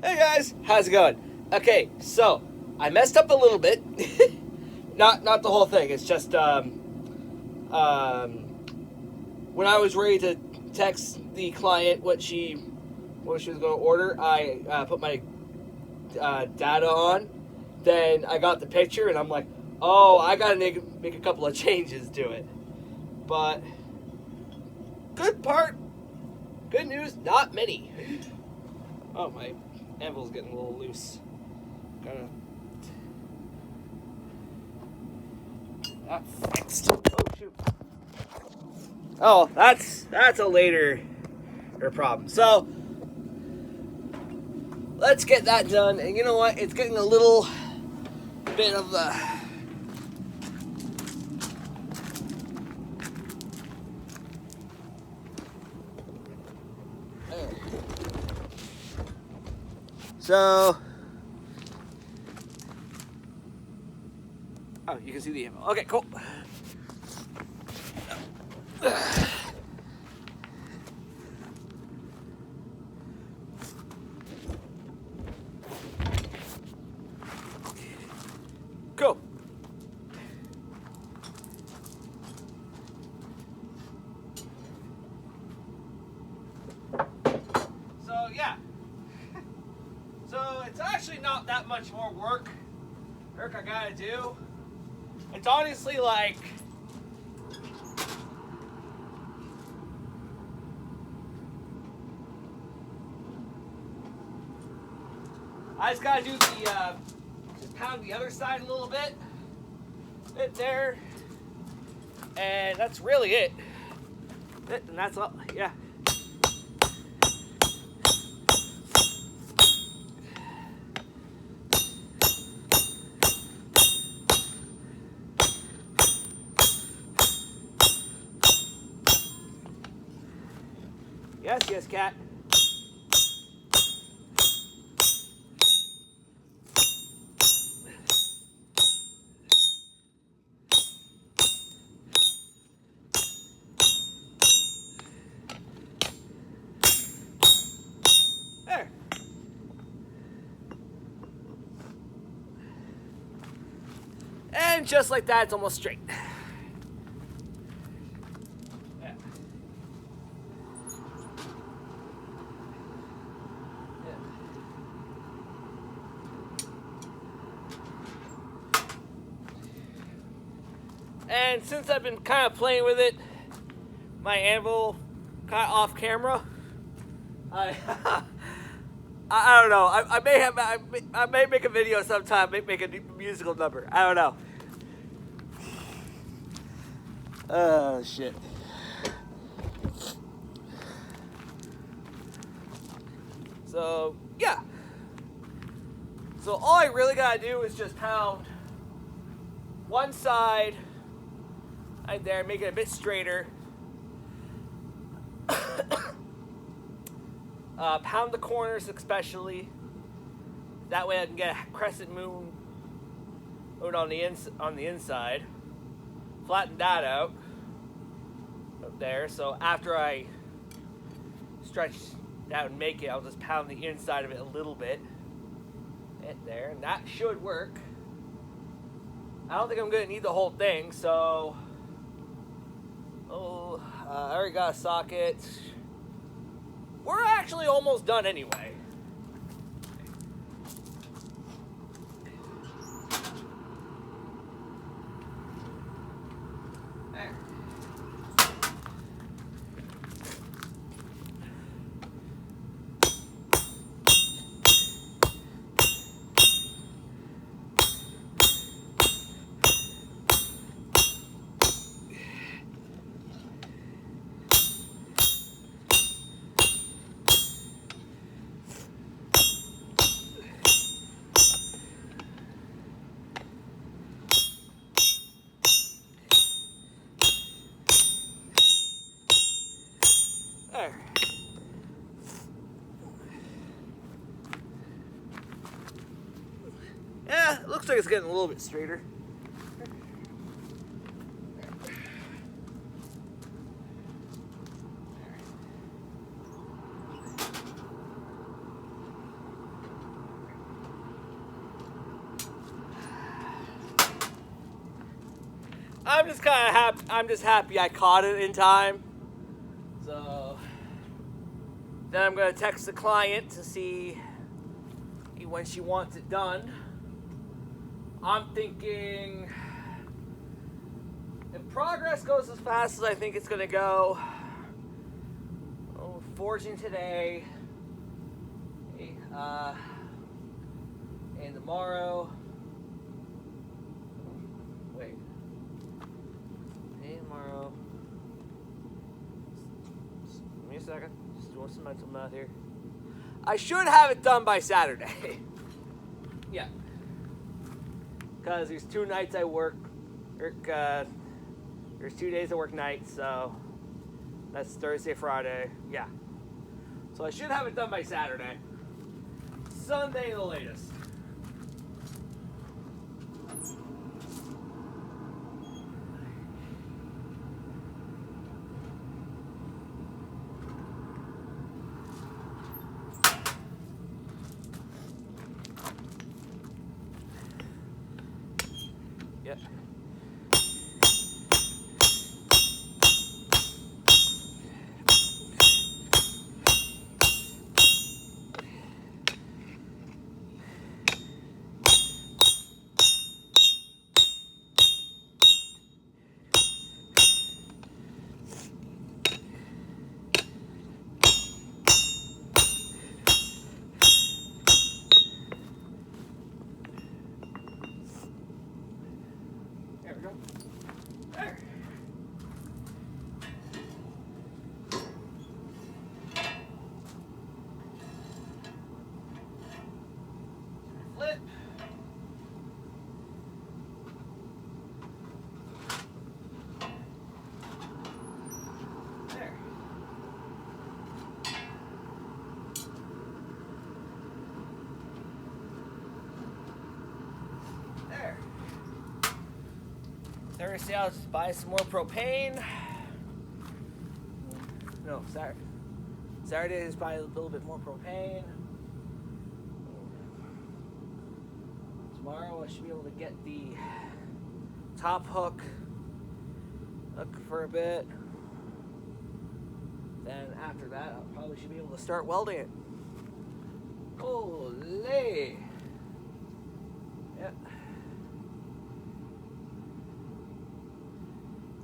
Hey guys, how's it going? Okay, so I messed up a little bit. not the whole thing. It's just when I was ready to text the client what she was going to order, I put my data on. Then I got the picture, and I'm like, oh, I gotta make a couple of changes to it. But good news, not many. Oh, my anvil's getting a little loose. Gotta. That fixed. Oh shoot. Oh, that's a later problem. So let's get that done. And you know what? It's getting a little bit of the. So. Oh, you can see the anvil. Okay, cool. Cool. So, yeah. So, it's actually not that much more work I gotta do. It's honestly like I just gotta do the just pound the other side a little bit there, and that's really it. And that's all. Yeah. Yes, cat. There. And just like that, it's almost straight. And since I've been kind of playing with it, my anvil kind of off camera, I don't know. I may make a video sometime, make a musical number. I don't know. Oh shit. So yeah. So all I really gotta do is just pound one side right there, make it a bit straighter. Pound the corners especially. That way I can get a crescent moon on the inside. Flatten that out there. So after I stretch that and make it, I'll just pound the inside of it a little bit. And there, and that should work. I don't think I'm gonna need the whole thing, so. I already got a socket. We're actually almost done anyway. There. There. Yeah, it looks like it's getting a little bit straighter. I'm just kind of happy. I'm just happy I caught it in time. So then I'm gonna text the client to see when she wants it done. I'm thinking if progress goes as fast as I think it's gonna go, forging today, and tomorrow. Wait. Tomorrow. Give me a second. Just doing some mental math here. I should have it done by Saturday. Yeah. Because there's 2 nights I work. There's 2 days I work nights, so that's Thursday, Friday. Yeah. So I should have it done by Saturday. Sunday the latest. Yep. There we go. There. Flip. There. There. Thursday, I'll just buy some more propane. No, Saturday is buy a little bit more propane. Tomorrow, I should be able to get the top hook for a bit. Then after that, I probably should be able to start welding it. Holy! Yeah.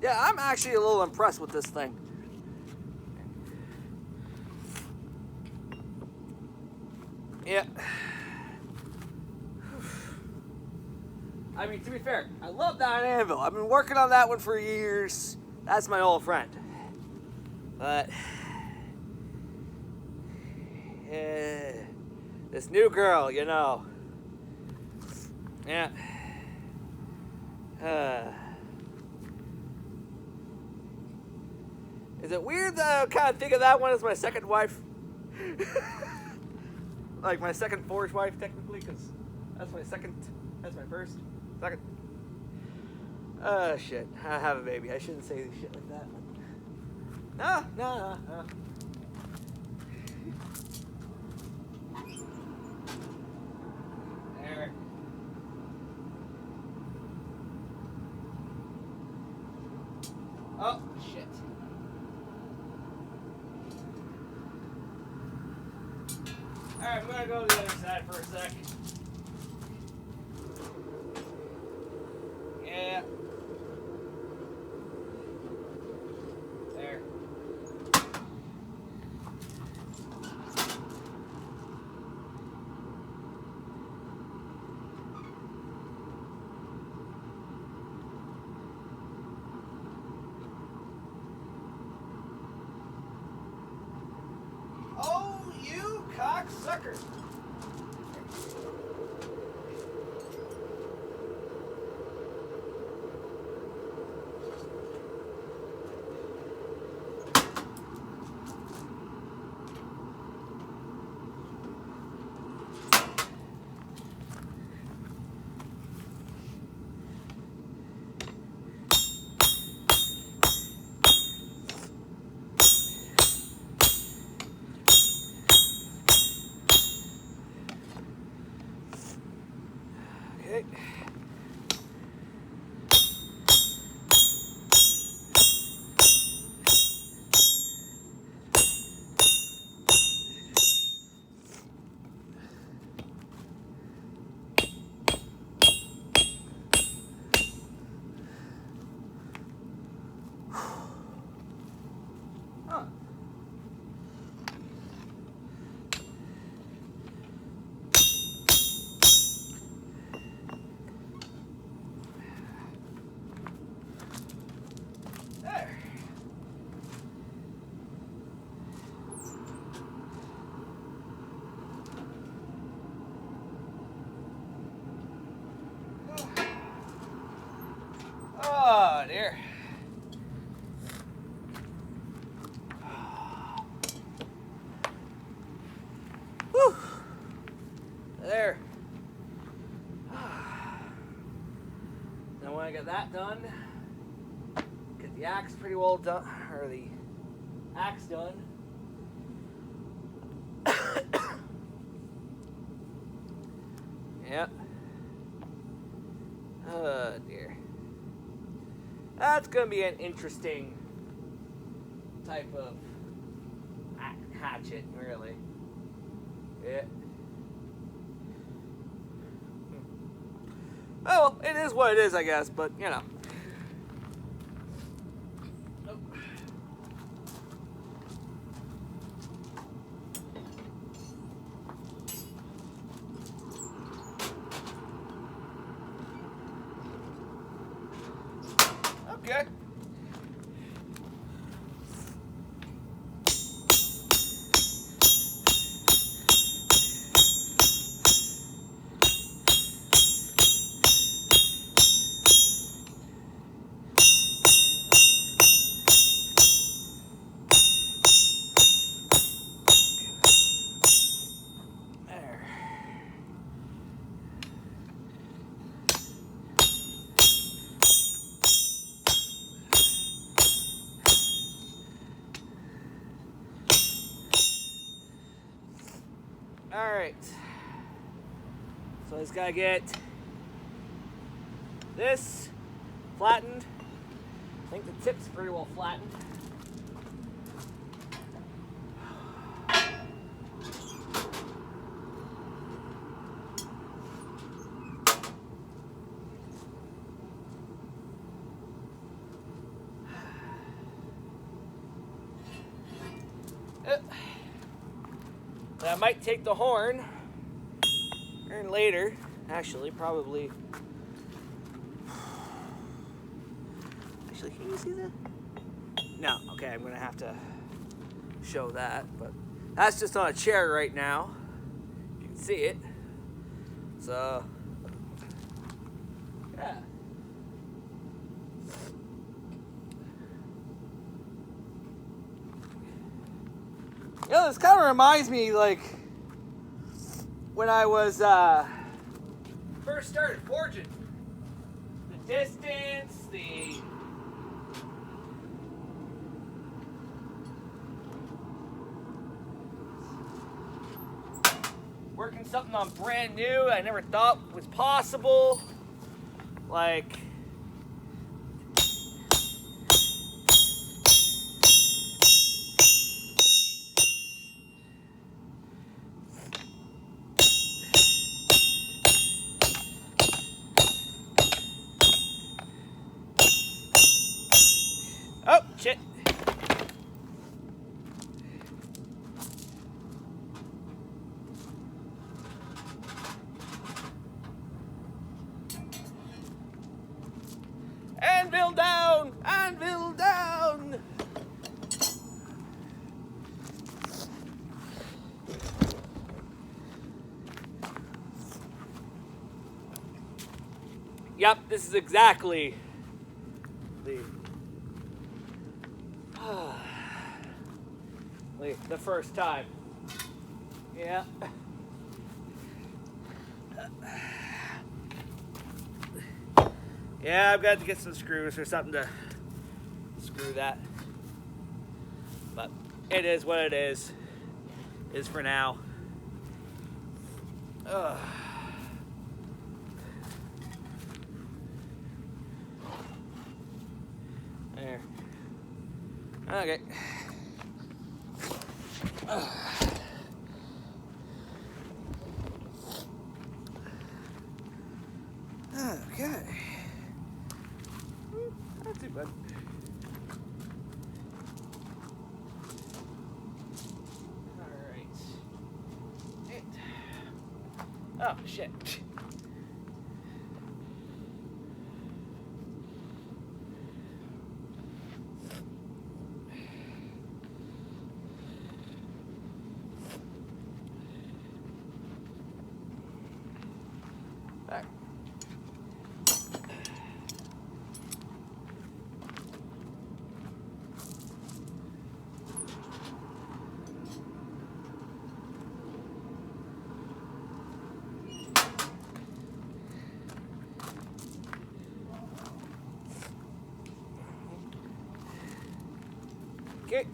Yeah, I'm actually a little impressed with this thing. Yeah. I mean, to be fair, I love that anvil. I've been working on that one for years. That's my old friend. But this new girl, you know. Yeah. Is it weird that I kind of think of that one as my second wife? Like my second forged wife, technically, because that's my second. That's my first. Second. Shit. I have a baby. I shouldn't say shit like that. No. There. Oh, shit. Alright, I'm gonna go to the other side for a sec. Yeah. There. Oh, you cocksucker! Okay. There. Now when I get that done, get the axe pretty well done, or the axe done. Yep. Oh dear. That's gonna be an interesting type of hatchet, really. Yeah. Oh, well, it is what it is, I guess, but, you know. Okay. Alright, so I just gotta get this flattened. I think the tip's pretty well flattened. I might take the horn later, actually, probably. Actually, can you see that? No, okay, I'm gonna have to show that, but that's just on a chair right now. You can see it. So, yeah. You know, this kind of reminds me, like, when I was first started forging. The distance, the working something on brand new I never thought was possible. Like, oh, shit. Anvil down! Anvil down! Yep, this is exactly the first time. Yeah. Yeah, I've got to get some screws or something to screw that. But it is what it is for now. Ugh. There. Okay. Okay. Not too bad. Alright. Oh, shit. There. Okay.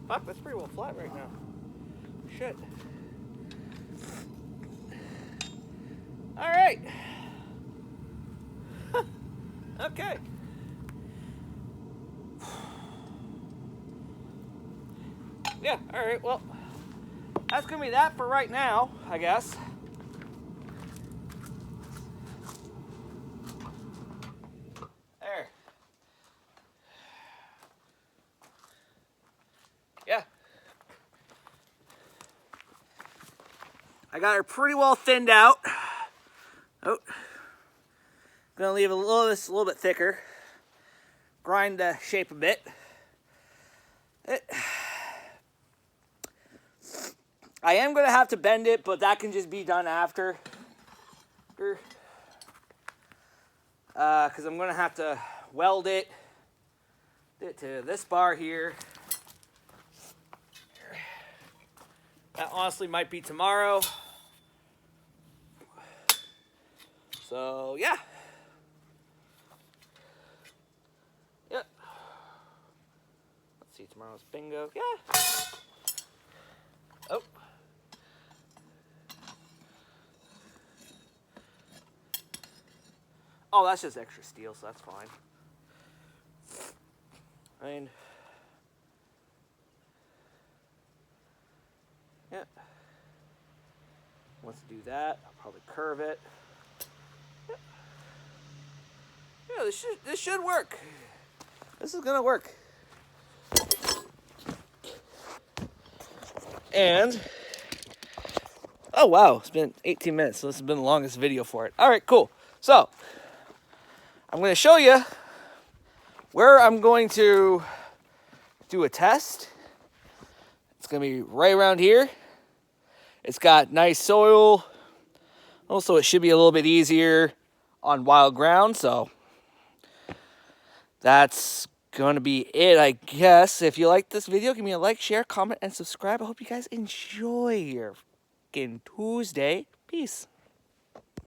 Fuck, that's pretty well flat right now. Shit. All right. Okay. Yeah, all right. Well, that's going to be that for right now, I guess. There. Yeah. I got her pretty well thinned out. Oh. Gonna leave this a little bit thicker. Grind the shape a bit. I am gonna have to bend it, but that can just be done after. Because I'm gonna have to weld it to this bar here. That honestly might be tomorrow. So yeah. Yep. Let's see, tomorrow's bingo. Yeah. Oh. Oh, that's just extra steel, so that's fine. I mean, yeah. Once I do that, I'll probably curve it. Yeah, this should work. This is gonna work. And oh wow, it's been 18 minutes, so this has been the longest video for it. All right, cool. So I'm gonna show you where I'm going to do a test. It's gonna be right around here. It's got nice soil. Also, it should be a little bit easier on wild ground, so that's gonna be it, I guess. If you like this video, give me a like, share, comment, and subscribe. I hope you guys enjoy your fucking Tuesday. Peace.